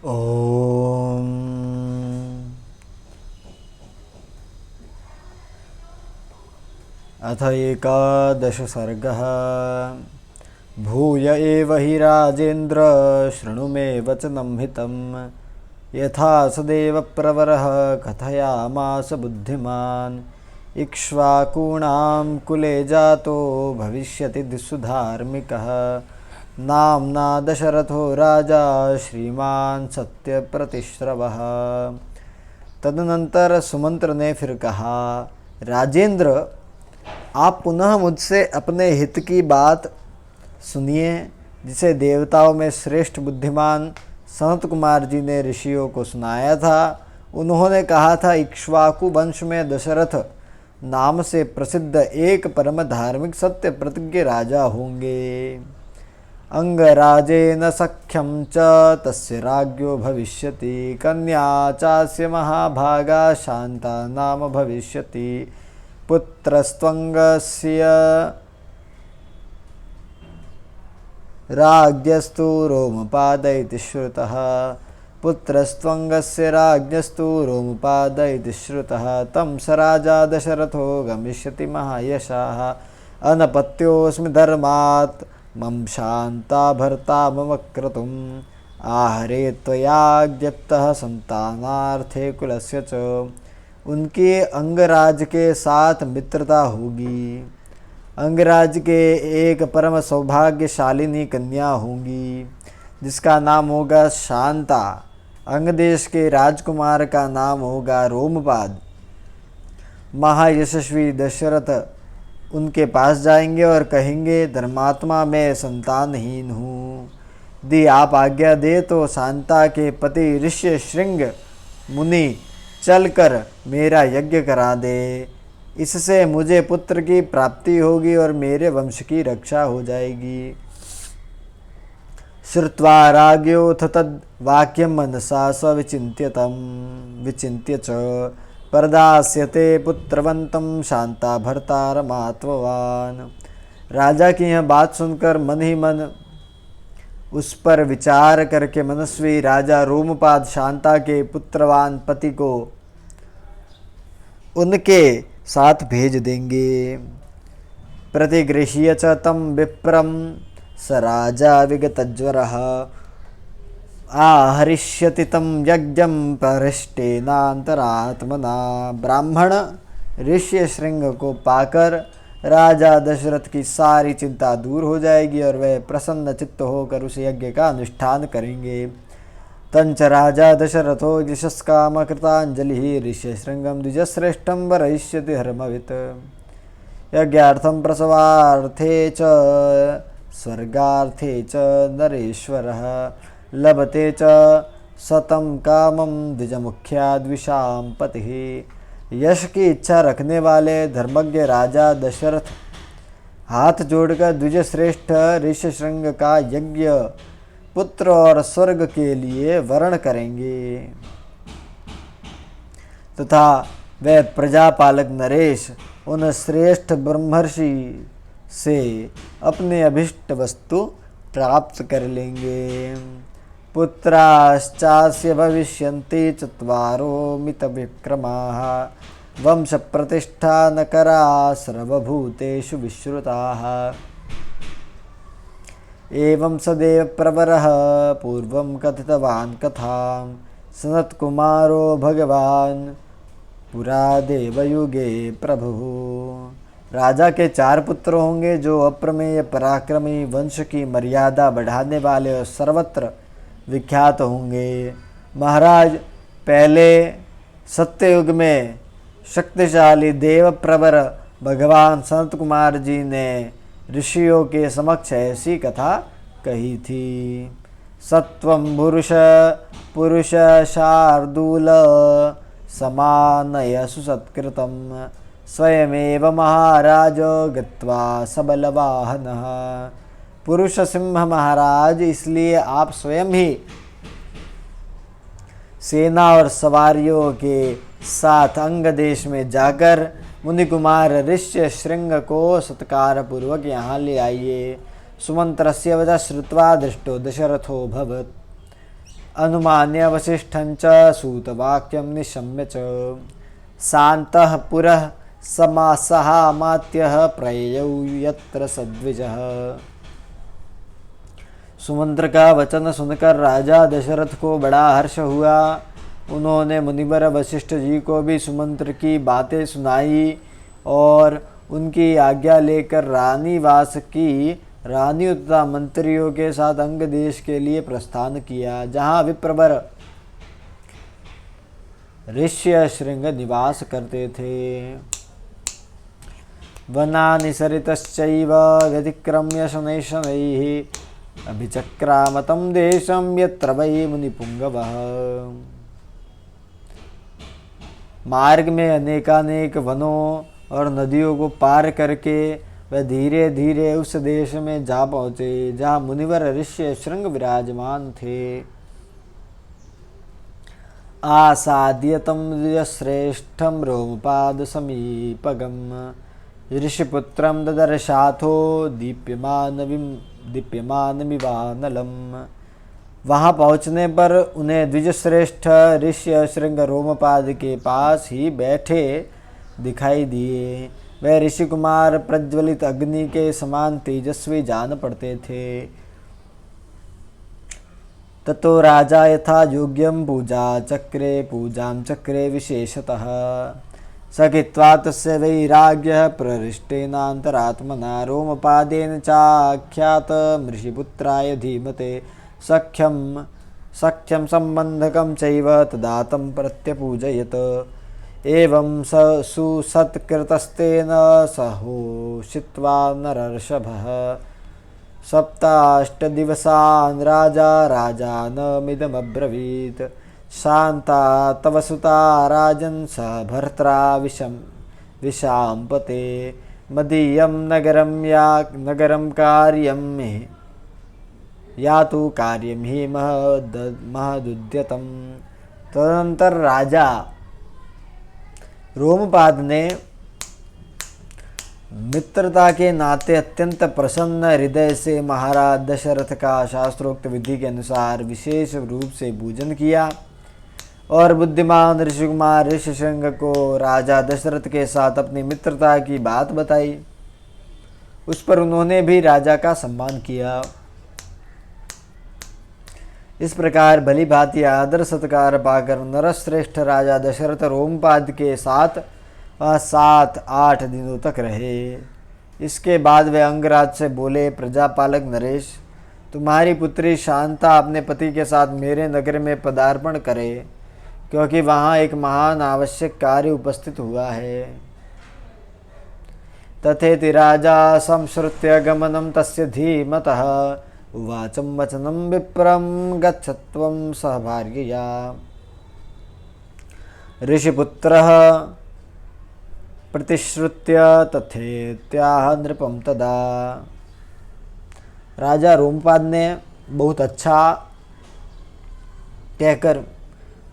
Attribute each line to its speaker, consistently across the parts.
Speaker 1: ॐ अथ एकादश सर्गः। भूय एव हि राजेन्द्र शृणु मे वचनं हितं। यथा सदेव प्रवरः कथयामास बुद्धिमान्। इक्ष्वाकूणां कुले जातो भविष्यति सुधार्मिकः। नाम्ना दशरथो राजा श्रीमान सत्यप्रतिश्रवः। तदनंतर सुमंत्र ने फिर कहा, राजेंद्र, आप पुनः मुझसे अपने हित की बात सुनिए, जिसे देवताओं में श्रेष्ठ बुद्धिमान सनत कुमार जी ने ऋषियों को सुनाया था। उन्होंने कहा था, इक्ष्वाकु वंश में दशरथ नाम से प्रसिद्ध एक परम धार्मिक सत्य प्रतिज्ञ राजा होंगे। अंगराजेन सख्यं च तस्य राज्ञो भविष्यति। कन्या चास्य महाभागा शांता नाम भविष्यति। पुत्रस्त्वंगस्य राज्ञस्तु रोमपाद इति श्रुतः। पुत्रस्त्वंगस्य राज्ञस्तु रोमपाद इति श्रुतः। तं स राजा दशरथो गमिष्यति महायशः। अनपत्योऽस्मि धर्मात् मम शांता भर्ता मम क्रतुम्। आहरे त्वया ज्ञप्तः संतानार्थे कुलस्य च। उनके अंगराज के साथ मित्रता होगी। अंगराज के एक परम सौभाग्यशालिनी कन्या होंगी, जिसका नाम होगा शांता। अंगदेश के राजकुमार का नाम होगा रोमपाद। महायशस्वी दशरथ उनके पास जाएंगे और कहेंगे, धर्मात्मा मैं संतानहीन हूँ। यदि आप आज्ञा दे तो शांता के पति ऋष्य श्रृंग मुनि चलकर मेरा यज्ञ करा दे। इससे मुझे पुत्र की प्राप्ति होगी और मेरे वंश की रक्षा हो जाएगी। श्रुत्वा राज्ञोऽथ तद् वाक्यं मनसा स विचिन्त्य च प्रदास्यते पुत्रवंतं शांता भर्तारमात्मवान्। राजा की यह बात सुनकर मन ही मन उस पर विचार करके मनस्वी राजा रोमपाद शांता के पुत्रवान पति को उनके साथ भेज देंगे। प्रतिगृह्य च तं विप्रं स राजा विगतज्वरः। आहरिष्यति तं यज्ञं परिष्टेनान्तरात्मना। ब्राह्मण ऋष्य श्रृंग को पाकर राजा दशरथ की सारी चिंता दूर हो जाएगी और वह प्रसन्न चित्त होकर उस यज्ञ का अनुष्ठान करेंगे। तंच राजा दशरथो यशस्काम कृतांजलि ऋष्य श्रृंगम द्विजश्रेष्ठं वरयिष्यति हर्मवित्। यज्ञार्थं प्रसवार्थे च स्वर्गार्थे च नरेश्वरः। लभते च सतं कामं द्विजमुख्याद्विषां पतिः। यश की इच्छा रखने वाले धर्मज्ञ राजा दशरथ हाथ जोड़कर द्विज श्रेष्ठ ऋष्यशृंग का यज्ञ पुत्र और स्वर्ग के लिए वर्ण करेंगे तथा वह प्रजापालक नरेश उन श्रेष्ठ ब्रह्मर्षि से अपने अभिष्ट वस्तु प्राप्त कर लेंगे। पुत्राश्चास्य भविष्यन्ति चत्वारो मितविक्रमाः। वंश प्रतिष्ठानकरा सर्वभूतेषु विश्रुताः। एवं सदेव प्रवरः पूर्वं कथितवान् कथां। सनत्कुमारो भगवान् पुरा देवयुगे प्रभुः। राजा के 4 पुत्र होंगे जो अप्रमेय पराक्रमी, वंश की मर्यादा बढ़ाने वाले और सर्वत्र विख्यात होंगे। महाराज, पहले सत्ययुग में शक्तिशाली देव प्रवर भगवान सनत कुमार जी ने ऋषियों के समक्ष ऐसी कथा कही थी। सत्वं पुरुष शार्दूल समानय सुसत्कृतं। स्वयमेव महाराज गत्वा सबलवाहनः। पुरुष सिंह महाराज, इसलिए आप स्वयं ही सेना और सवारियों के साथ अंग देश में जाकर मुनि कुमार ऋष्य श्रृंग को सत्कार पूर्वक यहाँ ले आइए। सुमंत्रस्य वचः श्रुत्वा दृष्टो दशरथो भवत्। अनुमान्य वसिष्ठं च सूतवाक्यं निशम्य च शान्तः पुरः समासहामात्यः प्रययौ यत्र सद्विजः। सुमंत्र का वचन सुनकर राजा दशरथ को बड़ा हर्ष हुआ। उन्होंने मुनिवर वशिष्ठ जी को भी सुमंत्र की बातें सुनाई और उनकी आज्ञा लेकर रानीवास की रानियों तथा मंत्रियों के साथ अंग देश के लिए प्रस्थान किया, जहाँ विप्रवर ऋष्य श्रृंग निवास करते थे। वनानि सरितश्चैव व्यतिक्रम्य शनैः शनैः अभिचक्रामतं देशं यत्र वै मुनिपुंगवः। मार्ग में अनेकानेक वनों और नदियों को पार करके वह धीरे धीरे उस देश में जा पहुँचे जहाँ मुनिवर ऋष्य शृंग विराजमान थे। आसाद्यतं द्विजश्रेष्ठं रोमपाद समीपगम ऋषिपुत्रं ददर्शाथो दीप्यमानमिवानलम। वहाँ पहुँचने पर उन्हें द्विजश्रेष्ठ ऋष्य शृंग रोमपाद के पास ही बैठे दिखाई दिए। वह ऋषि कुमार प्रज्वलित अग्नि के समान तेजस्वी जान पड़ते थे। ततो राजा यथा योग्यं पूजां चक्रे विशेषतः सखित्वा तस्य वैराग्यः प्रहृष्टेनान्तरात्मना रोमपादेन चाख्यातमृषिपुत्राय धीमते सख्यं सम्बन्धकं चैव तदा तं प्रत्यपूजयत। एवं सुसत्कृतस्तेन सहोषित्वा नरर्षभः सप्ताष्टदिवसान् राजानमिदमब्रवीत्। शान्ता तव सुता राजन् स भर्त्रा विशाम्पते मदीयं नगरं कार्यं मे या तो कार्यं ही महदुद्यतम। तदनंतर राजा रोमपाद ने मित्रता के नाते अत्यंत प्रसन्न हृदय से महाराज दशरथ का शास्त्रोक्त विधि के अनुसार विशेष रूप से पूजन किया और बुद्धिमान ऋषिकुमार ऋषिशृंग को राजा दशरथ के साथ अपनी मित्रता की बात बताई। उस पर उन्होंने भी राजा का सम्मान किया। इस प्रकार भली भांति आदर सत्कार पाकर नरश्रेष्ठ राजा दशरथ रोमपाद के साथ 7-8 दिनों तक रहे। इसके बाद वे अंगराज से बोले, प्रजापालक नरेश, तुम्हारी पुत्री शांता अपने पति के साथ मेरे नगर में पदार्पण करे, क्योंकि वहाँ एक महान आवश्यक कार्य उपस्थित हुआ है। तथेति राजा संश्रुत्य गमनं तस्य धीमतः उवाचं वचनं विप्रं गच्छत्वं सह भार्यया। ऋषिपुत्रः प्रतिश्रुत्य तथेत्याह नृपं तदा। राजा रोमपाद ने बहुत अच्छा कहकर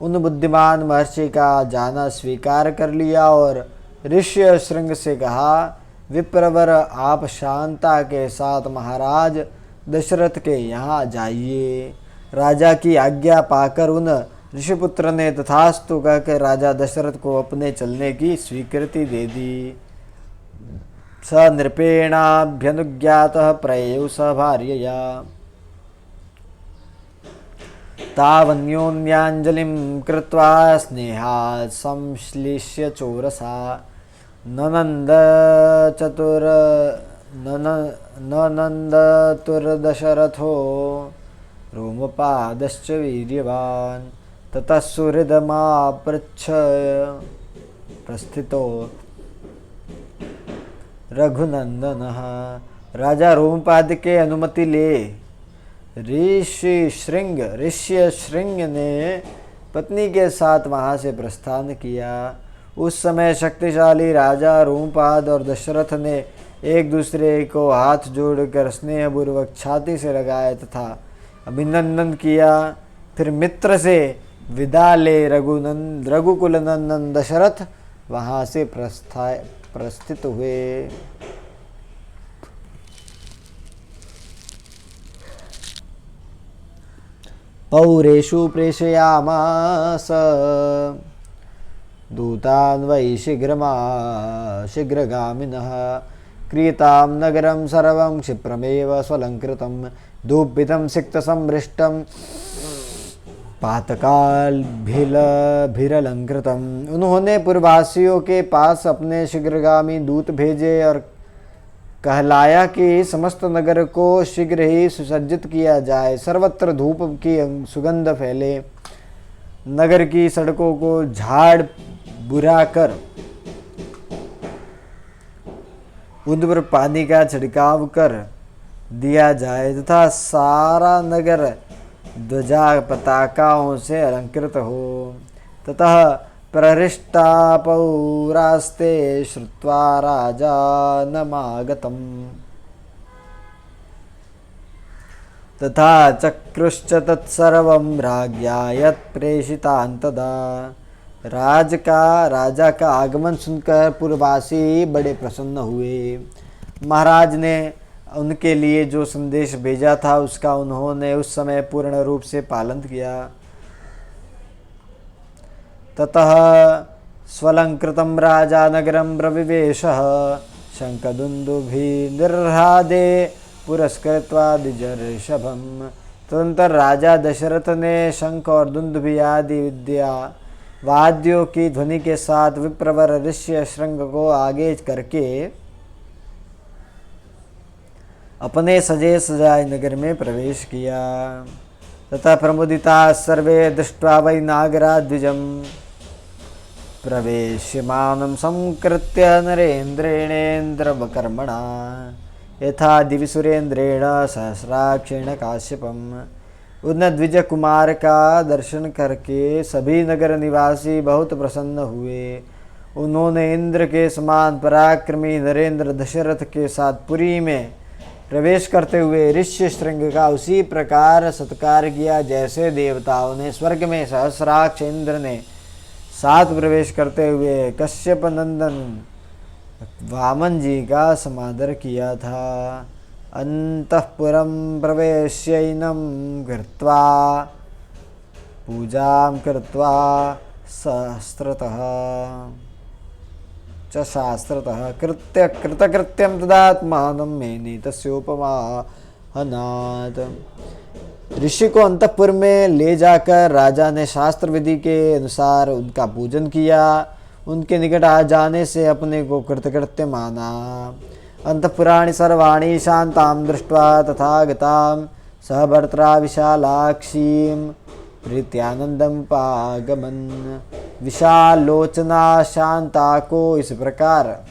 Speaker 1: उन बुद्धिमान महर्षि का जाना स्वीकार कर लिया और ऋष्य श्रृंग से कहा, विप्रवर आप शांता के साथ महाराज दशरथ के यहाँ जाइए। राजा की आज्ञा पाकर उन ऋषिपुत्र ने तथास्तु कहकर राजा दशरथ को अपने चलने की स्वीकृति दे दी। स नृपेणाभ्यनुज्ञातः प्रययौ स भार्यया। तावन्योन्याञ्जलिं कृत्वा स्नेहात् संश्लिष्य चोरसा ननन्दतुर्दशरथो रोमपादश्च वीर्यवान्। ततः सुहृदमापृच्छ प्रस्थितो रघुनंदनः। राजा रोमपाद के अनुमति ले ऋष्य श्रृंग ने पत्नी के साथ वहाँ से प्रस्थान किया। उस समय शक्तिशाली राजा रोमपाद और दशरथ ने एक दूसरे को हाथ जोड़कर स्नेहपूर्वक छाती से लगाया तथा अभिनंदन किया। फिर मित्र से विदा ले रघुकुल नंदन दशरथ वहाँ से प्रस्थित हुए। पौरेषु प्रेषयामास दूतान् वै शीघ्रगामिनः क्रियतां नगरं सर्वं क्षिप्रमेव स्वलङ्कृतं दुःखितं सिक्तसमृष्टं पातकालभिरलंकृतम। उन्होंने पूर्ववासियों के पास अपने शीघ्रगामी दूत भेजे और कहलाया कि समस्त नगर को शीघ्र ही सुसज्जित किया जाए, सर्वत्र धूप की सुगंध फैले, नगर की सड़कों को झाड़ बुरा कर उन पर पानी का छिड़काव कर दिया जाए तथा सारा नगर ध्वजा पताकाओं से अलंकृत हो। ततः प्रहृष्टा पौरास्ते श्रुत्वा राजानमागतम् तथा चक्रुश्च तत्सर्वं राज्ञा यत्प्रेषितान् तदा। राजा का आगमन सुनकर पूर्ववासी बड़े प्रसन्न हुए। महाराज ने उनके लिए जो संदेश भेजा था उसका उन्होंने उस समय पूर्ण रूप से पालन किया। ततः स्वलंकृतं राजा नगरं प्रविवेशः शंखदुन्दुभिर्निर्ह्रादे पुरस्कृत्वा द्विजर्षभम्। तदंतर राजा दशरथ ने शंख और दुन्दुभि आदि वाद्यों की ध्वनि के साथ विप्रवर ऋष्य श्रृंग को आगे करके अपने सजे सजाए नगर में प्रवेश किया। तथा प्रमुदिता सर्वे दृष्ट्वा वै नागराद्विजं प्रवेश्यमानं संकृत्य नरेन्द्रेणेन्द्रकर्मणा यथा दिविसुरेन्द्रेण सहस्राक्षेण काश्यपम्। उन द्विज कुमार का दर्शन करके सभी नगर निवासी बहुत प्रसन्न हुए। उन्होंने इंद्र के समान पराक्रमी नरेंद्र दशरथ के साथ पुरी में प्रवेश करते हुए ऋष्य श्रृंग का उसी प्रकार सत्कार किया जैसे देवताओं ने स्वर्ग में सहस्राक्ष इंद्र ने साथ प्रवेश करते हुए कश्यप नंदन वामन जी का समादर किया था। अंतःपुरं प्रवेश्यैनं कृत्वा पूजां कृत्वा शास्त्रतः कृतकृत्यं तदात्मानं मेने तस्योपमाहनात्। ऋषि को अंतःपुर में ले जाकर राजा ने शास्त्र विधि के अनुसार उनका पूजन किया। उनके निकट आ जाने से अपने को कृतकृत्य माना। अंतःपुराणि सर्वाणि शान्तां दृष्ट्वा तथागतां सह भर्त्रा विशालाक्षीं प्रीत्यानंदम पागमन। विशाल लोचना शांता को इस प्रकार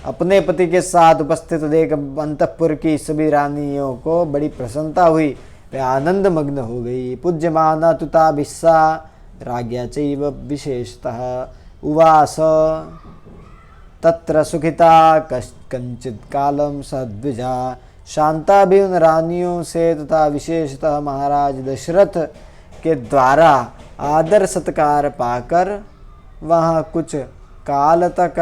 Speaker 1: अपने पति के साथ उपस्थित देख अंतःपुर की सभी रानियों को बड़ी प्रसन्नता हुई। वे आनंद मग्न हो गई। पूज्यमाना तुता बिस्सा राज्ञा चैव विशेषतः उवास तत्र सुखिता कंचित कालम सद्विजा। शांता भी उन रानियों से तथा विशेषतः महाराज दशरथ के द्वारा आदर सत्कार पाकर वहाँ कुछ काल तक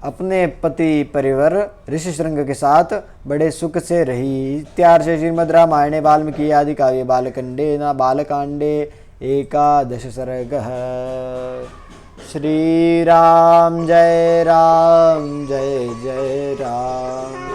Speaker 1: अपने पति परिवार ऋषिशृंग के साथ बड़े सुख से रही। इत्यार्ष श्रीमद् रामायणे वाल्मीकि आदि काव्ये बालकांडे न बालकांडे एकादश सर्गः। श्री राम जय जय राम।